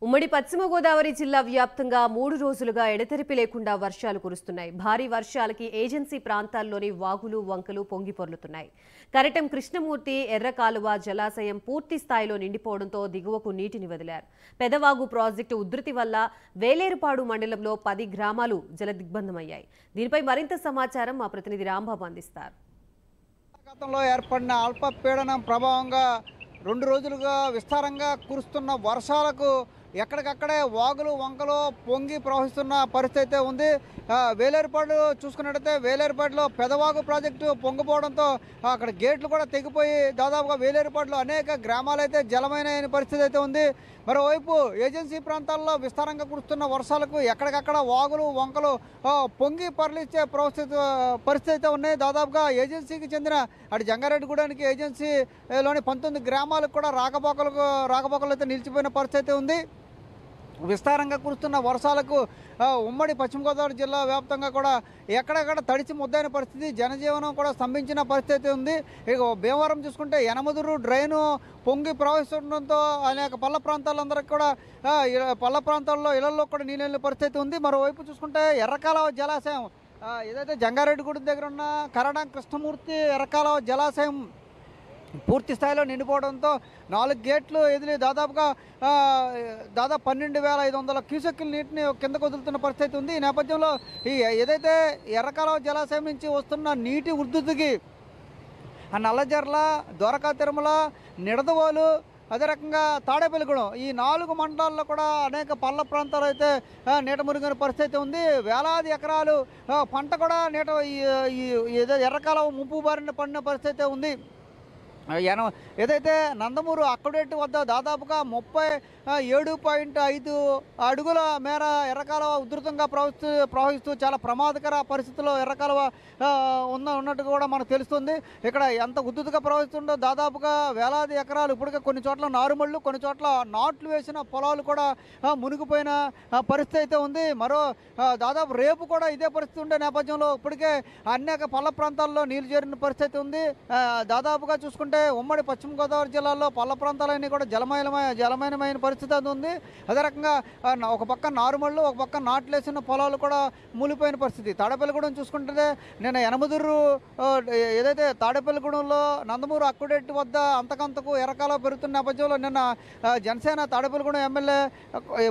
ఉమ్మడి పశ్చిమ గోదావరి జిల్లా వ్యాప్తంగా 3 రోజులుగా ఎడతెరిపి లేకుండా వర్షాలు కురుస్తున్నాయి. భారీ వర్షాలకి ఏజెన్సీ ప్రాంతాల్లోని వాగులు, వంకలు పొంగిపొర్లుతున్నాయి. కరటం కృష్ణమూర్తి ఎర్రకాలువ జలాశయం పూర్తి స్థాయిలో నిండిపోవడంతో దిగువకు నీటిని వదిలారు. పెదవాగు ప్రాజెక్టు ఉధృతి వల్ల వేలేరుపాడు మండలంలో 10 గ్రామాలు జలదిగ్బంధమయ్యాయి. దీనిపై మరింత సమాచారం మా ప్రతినిధి రాంబాబు అందిస్తారు. గతంలో ఏర్పడిన అల్పపీడనం ప్రభావంగా 2 రోజులుగా విస్తారంగా కురుస్తున్న వర్షాలకు ఎక్కడికక్కడే వాగులు వంకలు పొంగి ప్రవహిస్తున్న పరిస్థితి అయితే ఉంది. వేలేరుపాడు చూసుకున్నట్టయితే వేలేరుపాడులో పెదవాగు ప్రాజెక్టు పొంగిపోవడంతో అక్కడ గేట్లు కూడా తెగిపోయి దాదాపుగా వేలేరుపాడులో అనేక గ్రామాలైతే జలమైన పరిస్థితి అయితే ఉంది. మరోవైపు ఏజెన్సీ ప్రాంతాల్లో విస్తారంగా కురుస్తున్న వర్షాలకు ఎక్కడికక్కడ వాగులు వంకలు పొంగి పరిలిచ్చే పరిస్థితి అయితే ఉన్నాయి. దాదాపుగా ఏజెన్సీకి చెందిన అటు జంగారెడ్డిగూడానికి ఏజెన్సీలోని 19 గ్రామాలకు కూడా రాకపోకలు అయితే నిలిచిపోయిన పరిస్థితి అయితే ఉంది. విస్తారంగా కురుస్తున్న వర్షాలకు ఉమ్మడి పశ్చిమ గోదావరి జిల్లా వ్యాప్తంగా కూడా ఎక్కడెక్కడ తడిచి ముద్దైన పరిస్థితి, జనజీవనం కూడా స్తంభించిన పరిస్థితి ఉంది. ఇక భీమవరం చూసుకుంటే యనమదురు డ్రైను పొంగి ప్రవహిస్తుండడంతో అనేక పల్ల ప్రాంతాలందరికీ కూడా పల్ల ప్రాంతాల్లో ఇళ్లలో కూడా నీళ్ళ పరిస్థితి ఉంది. మరోవైపు చూసుకుంటే ఎర్రకాలువ జలాశయం ఏదైతే జంగారెడ్డిగూడెం దగ్గర ఉన్న కరటం కృష్ణమూర్తి ఎర్రకాలువ జలాశయం పూర్తి స్థాయిలో నిండిపోవడంతో 4 గేట్లు ఎదిలి దాదాపు 12,500 క్యూసెక్కుల నీటిని కిందకు వదులుతున్న పరిస్థితి ఉంది. ఈ నేపథ్యంలో ఏదైతే ఎర్రకాలువ జలాశయం నుంచి వస్తున్న నీటి ఉధృతికి నల్లజర్ల, ద్వారకా తిరుమల, నిడదవోలు, అదే రకంగా తాడేపల్లిగూడెం ఈ 4 మండలాల్లో కూడా అనేక పల్ల ప్రాంతాలు అయితే నీట మురిగిన పరిస్థితి ఉంది. వేలాది ఎకరాలు పంట కూడా నీట ఏదో ఎర్రకాలువ ముంపు బారిన పడిన పరిస్థితి ఉంది. ఏదైతే నందమూరు అక్కడేటి వద్ద దాదాపుగా 37.5 అడుగుల మేర ఎర్రకాలువ ఉధృతంగా ప్రవహిస్తూ చాలా ప్రమాదకర పరిస్థితుల్లో ఎర్రకాలువ ఉన్నట్టుగా కూడా మనకు తెలుస్తుంది. ఇక్కడ ఎంత ఉధృతిగా ప్రవహిస్తుందో దాదాపుగా వేలాది ఎకరాలు ఇప్పటికే కొన్ని చోట్ల నారుమళ్ళు, కొన్ని చోట్ల నాట్లు వేసిన పొలాలు కూడా మునిగిపోయిన పరిస్థితి అయితే ఉంది. దాదాపు రేపు కూడా ఇదే పరిస్థితి ఉండే నేపథ్యంలో ఇప్పటికే అనేక పల్ల ప్రాంతాల్లో నీళ్లు చేరిన పరిస్థితి ఉంది. దాదాపుగా చూసుకుంటే ఉమ్మడి పశ్చిమ గోదావరి జిల్లాలో పల్ల ప్రాంతాలన్నీ కూడా జలమయమైన పరిస్థితి అది ఉంది. అదే రకంగా ఒక పక్క నారుమళ్ళు, ఒక పక్క నాట్లేసిన పొలాలు కూడా మూలిపోయిన పరిస్థితి. తాడేపల్లిగూడెం చూసుకుంటే నిన్న యనమదురు ఏదైతే తాడేపల్లిగూడెంలో నందమూరు అక్కుడేటి వద్ద అంతకంతకు ఎర్రకాలువ పెరుగుతున్న నేపథ్యంలో నిన్న జనసేన తాడేపల్లిగూడెం ఎమ్మెల్యే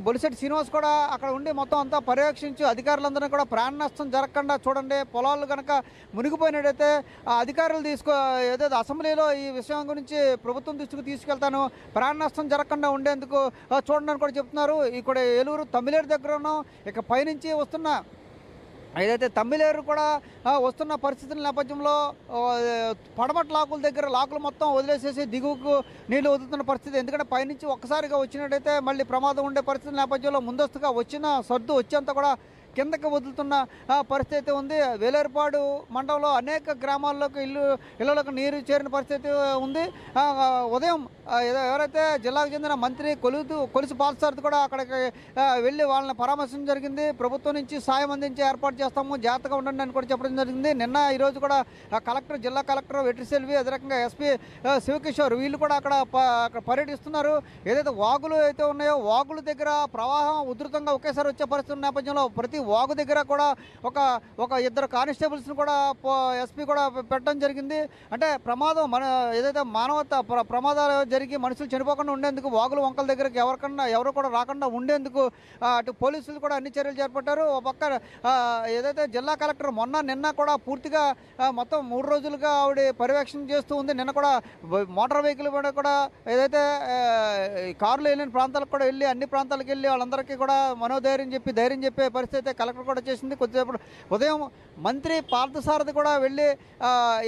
బొలిశెట్టి శ్రీనివాస్ కూడా అక్కడ ఉండి మొత్తం అంతా పర్యవేక్షించి అధికారులందరినీ కూడా ప్రాణ నష్టం జరగకుండా చూడండి, పొలాలు కనుక మునిగిపోయినట్టయితే అధికారులు ఏదైతే అసెంబ్లీలో ఈ విషయం గురించి ప్రభుత్వం దృష్టికి తీసుకెళ్తాను, ప్రాణ నష్టం జరగకుండా ఉండేందుకు చూడండి అని కూడా చెప్తున్నారు. ఇక్కడ ఏలూరు తమ్మిలేరు దగ్గర ఉన్నాం. ఇక పైనుంచి వస్తున్న ఏదైతే తమ్మిలేరు కూడా వస్తున్న పరిస్థితుల నేపథ్యంలో పడమటి లాకుల దగ్గర లాకులు మొత్తం వదిలేసేసి దిగువకు నీళ్లు వదులుతున్న పరిస్థితి. ఎందుకంటే పైనుంచి ఒక్కసారిగా వచ్చినట్టయితే మళ్ళీ ప్రమాదం ఉండే పరిస్థితుల నేపథ్యంలో ముందస్తుగా వచ్చిన సర్దు వచ్చేంత కూడా కిందకి వదులుతున్న పరిస్థితి ఉంది. వేలేరుపాడు మండలంలో అనేక గ్రామాల్లోకి ఇళ్లలోకి నీరు చేరిన పరిస్థితి ఉంది. ఉదయం ఎవరైతే జిల్లాకు చెందిన మంత్రి కొలుసు పాల్సారథి కూడా అక్కడికి వెళ్ళి వాళ్ళని పరామర్శించడం జరిగింది. ప్రభుత్వం నుంచి సాయం అందించి ఏర్పాటు చేస్తాము, జాగ్రత్తగా ఉండండి అని కూడా చెప్పడం జరిగింది. నిన్న ఈరోజు కూడా జిల్లా కలెక్టర్ వెట్రిసెల్వి, అదే రకంగా ఎస్పీ శివకిషోర్ వీళ్ళు కూడా అక్కడ పర్యటిస్తున్నారు. ఏదైతే వాగులు అయితే ఉన్నాయో వాగుల దగ్గర ప్రవాహం ఉధృతంగా ఒకేసారి వచ్చే పరిస్థితి నేపథ్యంలో ప్రతి వాగు దగ్గర కూడా ఒక 2 కానిస్టేబుల్స్ని కూడా ఎస్పీ కూడా పెట్టడం జరిగింది. అంటే ప్రమాదం ఏదైతే ప్రమాదాలు జరిగి మనుషులు చనిపోకుండా ఉండేందుకు వాగులు వంకల దగ్గరికి ఎవరు కూడా రాకుండా ఉండేందుకు అటు పోలీసులు కూడా అన్ని చర్యలు చేపట్టారు. ఒక పక్క ఏదైతే జిల్లా కలెక్టర్ నిన్న కూడా పూర్తిగా మొత్తం 3 రోజులుగా ఆవిడ పర్యవేక్షణ చేస్తూ ఉంది. నిన్న కూడా మోటార్ వెహికల్ మీద కూడా ఏదైతే కార్లు వెళ్ళిన ప్రాంతాలకు కూడా వెళ్ళి అన్ని ప్రాంతాలకు వెళ్ళి వాళ్ళందరికీ కూడా ధైర్యం చెప్పే పరిస్థితి కలెక్టర్ కూడా చేసింది. కొద్దిసేపు ఉదయం మంత్రి పార్థసారథి కూడా వెళ్ళి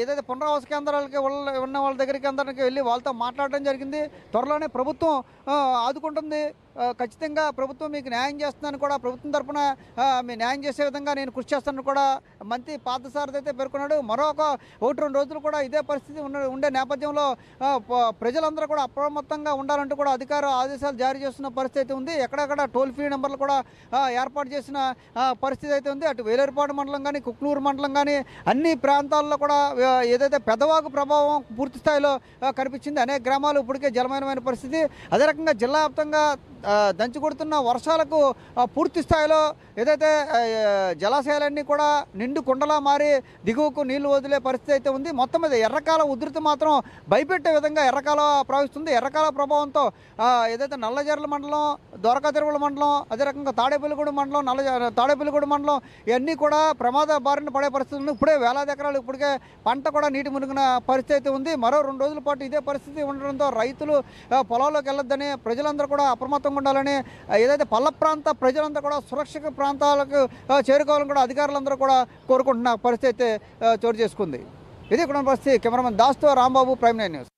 ఏదైతే పునరావాస కేంద్రాలకి ఉన్న వాళ్ళ దగ్గరికి అందరికి వెళ్ళి వాళ్ళతో మాట్లాడడం జరిగింది. త్వరలోనే ప్రభుత్వం ఆదుకుంటుంది, ఖచ్చితంగా ప్రభుత్వం మీకు న్యాయం చేస్తుందని కూడా ప్రభుత్వం తరఫున మీ న్యాయం చేసే విధంగా నేను కృషి చేస్తానని కూడా మంత్రి పార్థసారథి అయితే పేర్కొన్నాడు. మరొక 1-2 రోజులు కూడా ఇదే పరిస్థితి ఉండే నేపథ్యంలో ప్రజలందరూ కూడా అప్రమత్తంగా ఉండాలంటూ కూడా ఆదేశాలు జారీ చేస్తున్న పరిస్థితి ఉంది. ఎక్కడెక్కడ టోల్ ఫ్రీ నెంబర్లు కూడా ఏర్పాటు చేసిన పరిస్థితి అయితే ఉంది. అటు వేలేరుపాడు మండలం కానీ కుక్నూరు మండలం కానీ అన్ని ప్రాంతాల్లో కూడా ఏదైతే పెదవాగు ప్రభావం పూర్తి స్థాయిలో కనిపించింది. అనేక గ్రామాలు ఇప్పటికే జలమయమైన పరిస్థితి. అదే రకంగా జిల్లా వ్యాప్తంగా దంచి కొడుతున్న వర్షాలకు పూర్తి స్థాయిలో ఏదైతే జలాశయాలన్నీ కూడా నిండు కుండలా మారి దిగువకు నీళ్లు వదిలే పరిస్థితి అయితే ఉంది. మొత్తం మీద ఎర్రకాల ఉధృతి మాత్రం భయపెట్టే విధంగా ఎర్రకాల ప్రవహిస్తుంది. ఎర్రకాల ప్రభావంతో ఏదైతే నల్లజర్ల మండలం, ద్వారకా తిరుమల మండలం, అదే రకంగా తాడేపల్లిగూడెం మండలం, తాడేపల్లిగూడెం మండలం ఇవన్నీ కూడా ప్రమాద బారిన పడే పరిస్థితి ఉంది. ఇప్పుడే వేలాది ఎకరాలు ఇప్పటికే పంట కూడా నీటి మునిగిన పరిస్థితి అయితే ఉంది. మరో 2 రోజుల పాటు ఇదే పరిస్థితి ఉండడంతో రైతులు పొలాల్లోకి వెళ్ళొద్దని, ప్రజలందరూ కూడా అప్రమత్తంగా ఉండాలని, ఏదైతే పల్ల ప్రాంత ప్రజలందరూ కూడా సురక్షిత ప్రాంతాలకు చేరుకోవాలని కూడా అధికారులందరూ కూడా కోరుకుంటున్న పరిస్థితి అయితే చోటు చేసుకుంది. ఇది ఇక్కడ పరిస్థితి. కెమెరామెన్ దాస్తో రాంబాబు, ప్రైమ్9 న్యూస్.